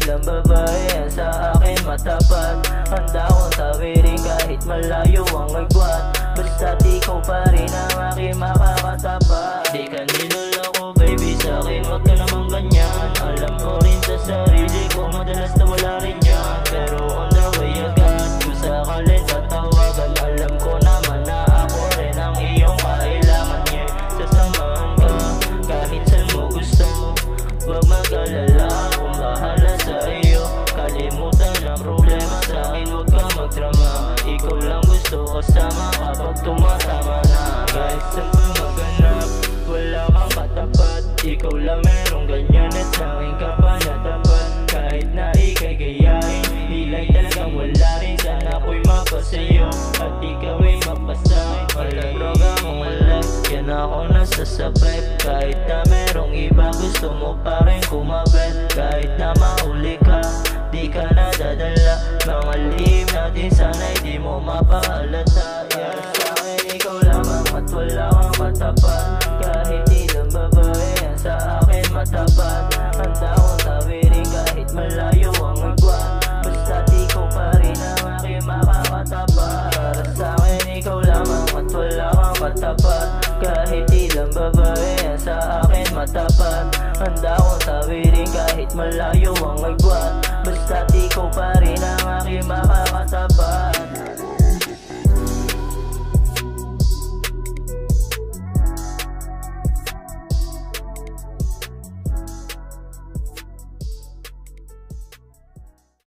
ilang babae yan sa akin matapat. Handa akong tawirin kahit malayo ang agwat, basta't ikaw pa rin ang aking makakatapat. Di ka niloloko baby sa'kin, wag ka naman ganyan. Alam ko rin sa sarili ko madalas na wala rin yan, pero on the way agad kung sakaling tatawagan. Alam ko naman na ako rin ang iyong kailangan niya. Sasamahan ka kahit saan mo gusto, wag mag-alala kung bahala sa iyo. Kalimutan ang problema sa'kin, wag ka magdrama. Ikaw lang gusto kasama kapag tumatama na. Kahit saan pa maghanap, wala kang katapat. Ikaw lang merong ganyan at sa'kin ka pa natapat. Kahit na ika'y gayahin, hilay talagang wala rin. Sana ako'y mapasayo at ikaw ay mapasakin. Walang droga mong alam, yan ako nasasabay. Kahit na merong iba gusto mo pa rin kumabit. Kahit na mahuli ka, di ka nadadala. Mga lihim natin sana'y di mo mapahalata. Yan sa'kin ikaw lamang at wala kang katapat. Kahit ilang babae yan sa akin matapat. Handa akong tawirin kahit malayo ang agwat, basta't ikaw pa rin ang aking makakatapat. Para sa'kin ikaw lamang at wala kang katapat. Kahit ilang babae yan sa akin matapat. Handa akong tawirin kahit malayo ang agwat,